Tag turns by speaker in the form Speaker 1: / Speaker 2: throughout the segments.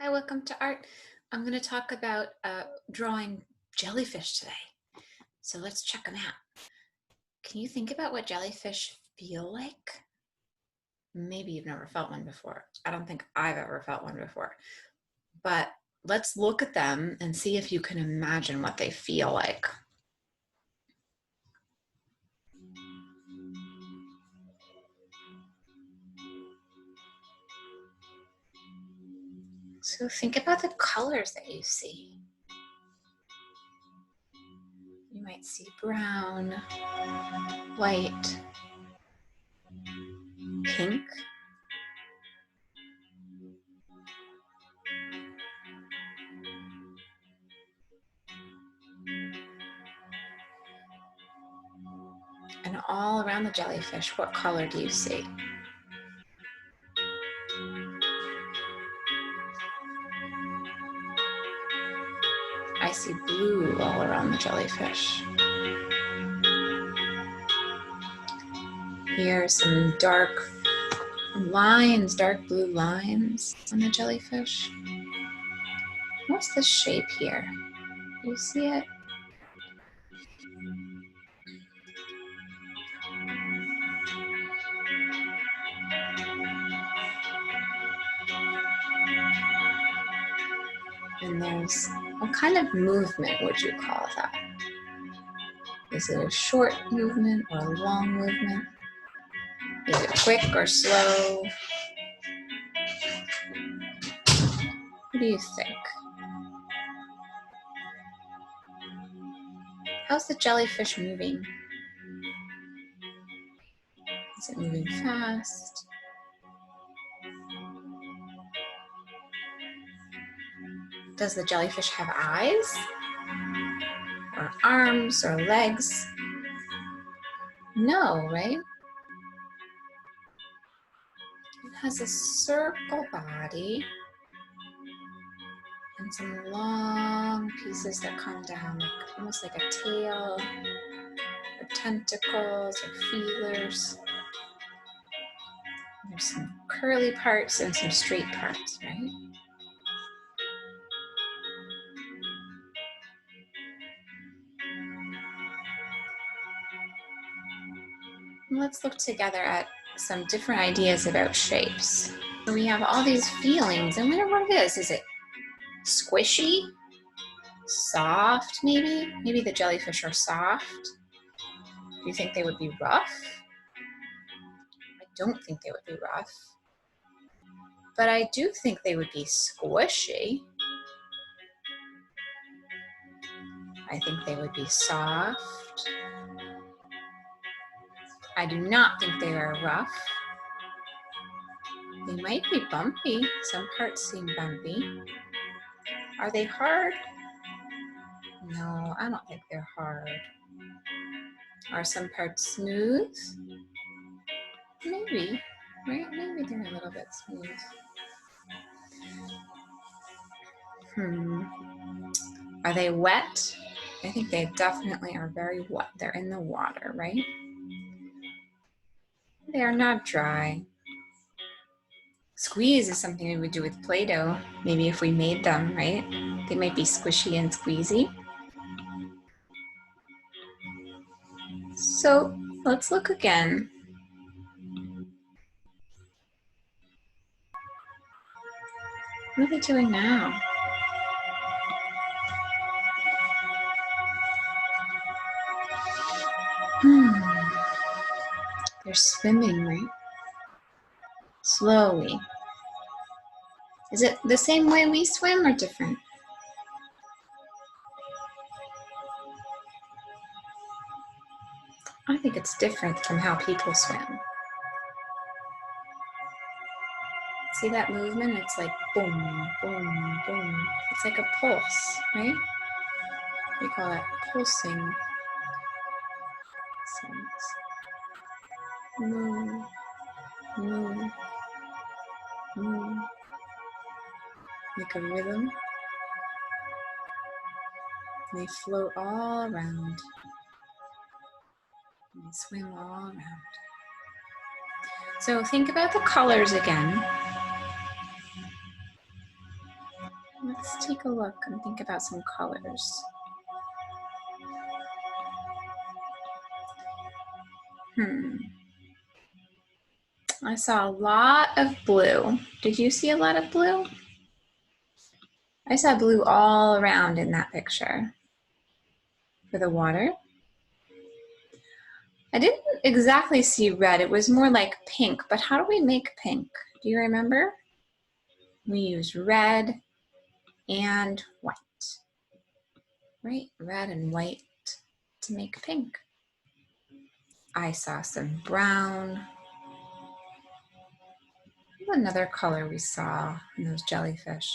Speaker 1: Hi, welcome to art. I'm going to talk about drawing jellyfish today. So let's check them out. Can you think about what jellyfish feel like? Maybe you've never felt one before. I don't think I've ever felt one before. But let's look at them and see if you can imagine what they feel like. So think about the colors that you see. You might see brown, white, pink, and all around the jellyfish, what color do you see? I see blue all around the jellyfish. Here are some dark lines, dark blue lines on the jellyfish. What's the shape here? Do you see it? And there's, what kind of movement would you call that? Is it a short movement or a long movement? Is it quick or slow? What do you think? How's the jellyfish moving? Is it moving fast? Does the jellyfish have eyes? Or arms or legs? No, right? It has a circle body and some long pieces that come down, almost like a tail, or tentacles, or feelers. There's some curly parts and some straight parts, right? Let's look together at some different ideas about shapes. So we have all these feelings, and I wonder what it is. Is it squishy? Soft, maybe? Maybe the jellyfish are soft. Do you think they would be rough? I don't think they would be rough. But I do think they would be squishy. I think they would be soft. I do not think they are rough. They might be bumpy. Some parts seem bumpy. Are they hard? No, I don't think they're hard. Are some parts smooth? Maybe, right? Maybe they're a little bit smooth. Are they wet? I think they definitely are very wet. They're in the water, right? They are not dry. Squeeze is something we would do with Play-Doh, maybe if we made them, right? They might be squishy and squeezy. So let's look again. What are they doing now? They're swimming, right? Slowly. Is it the same way we swim or different? I think it's different from how people swim. See that movement? It's like boom, boom, boom. It's like a pulse, right? We call that pulsing. Move, move, move. Like a rhythm. And they float all around. And they swim all around. So think about the colors again. Let's take a look and think about some colors. I saw a lot of blue. Did you see a lot of blue? I saw blue all around in that picture. For the water. I didn't exactly see red. It was more like pink, but how do we make pink? Do you remember? We use red and white, right? Red and white to make pink. I saw some brown. Another color we saw in those jellyfish.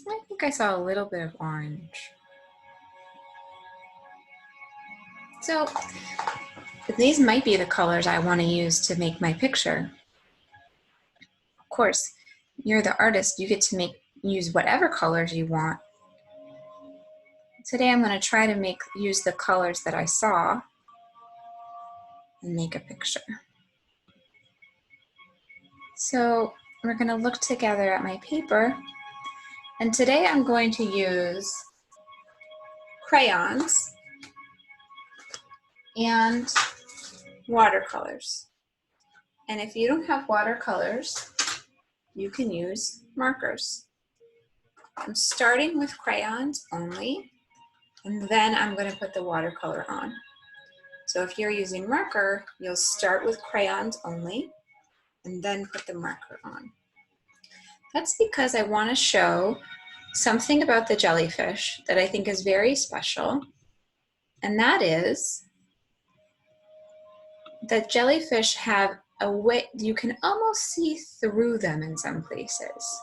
Speaker 1: I think I saw a little bit of orange. So these might be the colors I want to use to make my picture. Of course, you're the artist, you get to use whatever colors you want. Today I'm going to try to use the colors that I saw and make a picture. So we're going to look together at my paper, and today I'm going to use crayons and watercolors. And if you don't have watercolors, you can use markers. I'm starting with crayons only, and then I'm going to put the watercolor on. So if you're using marker, you'll start with crayons only, and then put the marker on. That's because I want to show something about the jellyfish that I think is very special, and that is that jellyfish have a way, you can almost see through them in some places.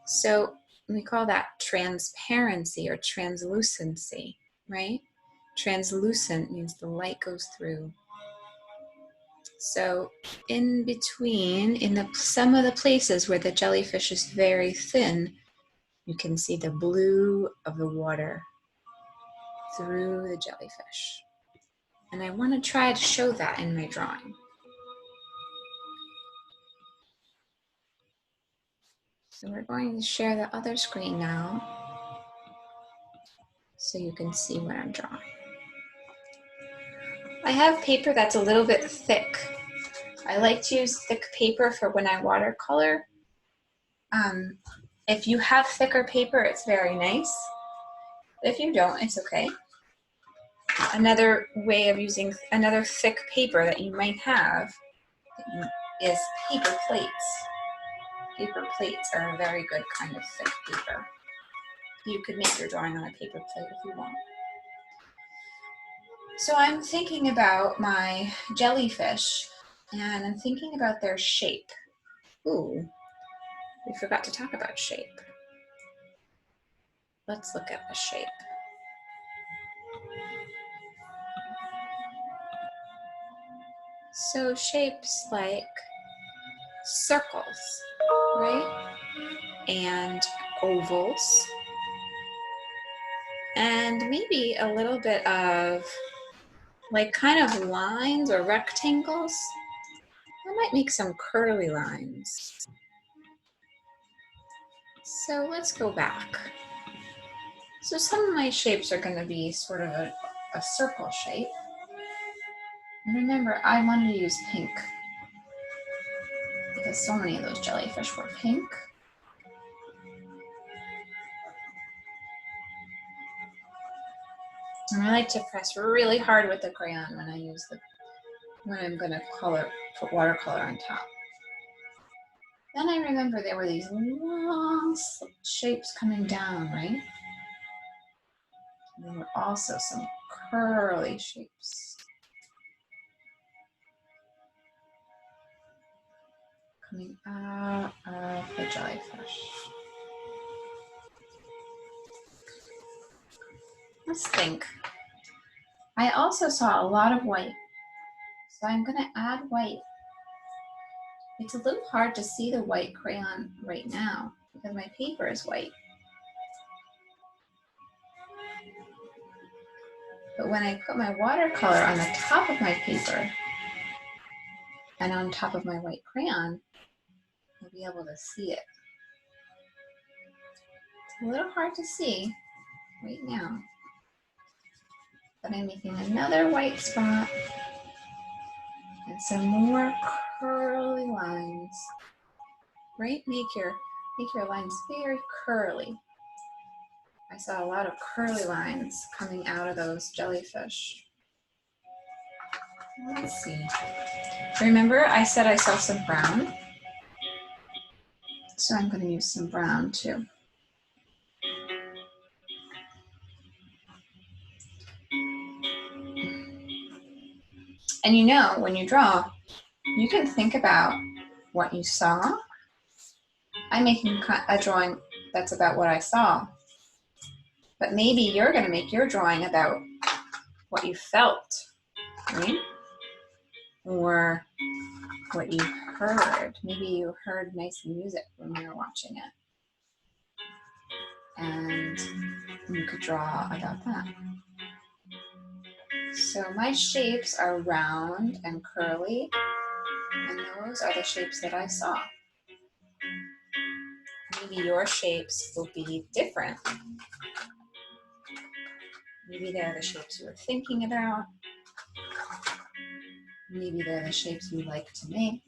Speaker 1: So we call that transparency or translucency, right? Translucent means the light goes through. So in between, in some of the places where the jellyfish is very thin, you can see the blue of the water through the jellyfish. And I want to try to show that in my drawing. So we're going to share the other screen now so you can see what I'm drawing. I have paper that's a little bit thick. I like to use thick paper for when I watercolor. If you have thicker paper, it's very nice. If you don't, it's okay. Another way of using another thick paper that you might have is paper plates. Paper plates are a very good kind of thick paper. You could make your drawing on a paper plate if you want. So I'm thinking about my jellyfish, and I'm thinking about their shape. Ooh, we forgot to talk about shape. Let's look at the shape. So shapes like circles, right? And ovals. And maybe a little bit of like kind of lines or rectangles. I might make some curly lines. So let's go back. So some of my shapes are going to be sort of a circle shape. And remember, I wanted to use pink because so many of those jellyfish were pink. And I like to press really hard with the crayon when I'm going to put watercolor on top. Then I remember there were these long shapes coming down, right? And there were also some curly shapes coming out of the jellyfish. Let's think. I also saw a lot of white, so I'm going to add white. It's a little hard to see the white crayon right now because my paper is white. But when I put my watercolor on the top of my paper and on top of my white crayon, you'll be able to see it. It's a little hard to see right now, but I'm making another white spot and some more curly lines. Right? Make your lines very curly. I saw a lot of curly lines coming out of those jellyfish. Let's see. Remember I said I saw some brown? So I'm going to use some brown too. And you know, when you draw, you can think about what you saw. I'm making a drawing that's about what I saw. But maybe you're going to make your drawing about what you felt, right? Or what you heard. Maybe you heard nice music when you were watching it. And you could draw about that. So my shapes are round and curly, and those are the shapes that I saw. Maybe your shapes will be different. Maybe they're the shapes you were thinking about. Maybe they're the shapes you like to make.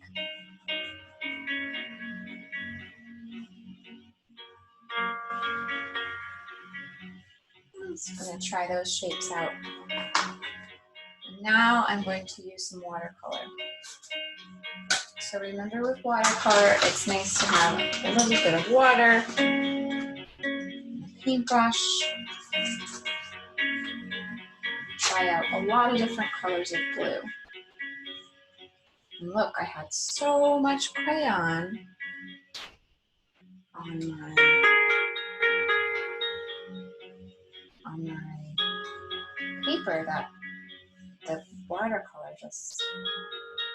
Speaker 1: I'm just going to try those shapes out. And now I'm going to use some watercolor. So remember with watercolor, it's nice to have a little bit of water, a paintbrush. Try out a lot of different colors of blue. And look, I had so much crayon on my paper that the watercolor just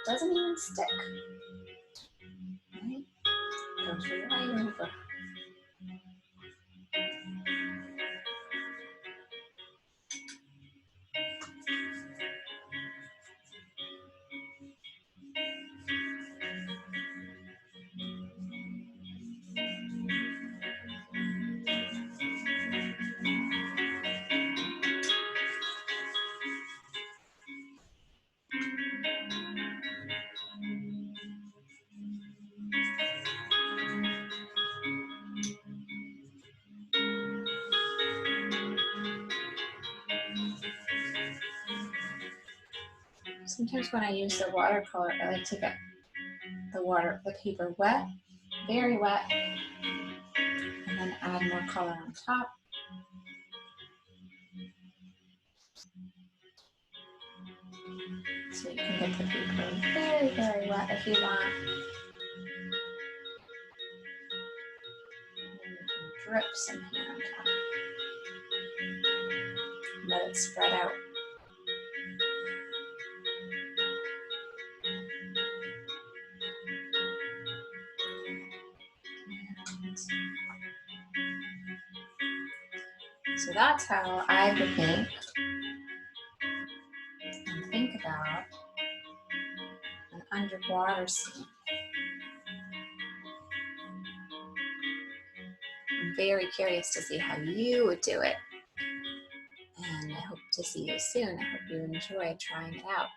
Speaker 1: doesn't even stick. Right? Goes right over. Sometimes when I use the watercolor, I like to get the paper wet, very wet, and then add more color on top. So you can get the paper very, very wet if you want. And you can drip some here on top. Let it spread out. So that's how I would make and think about an underwater scene. I'm very curious to see how you would do it. And I hope to see you soon. I hope you enjoy trying it out.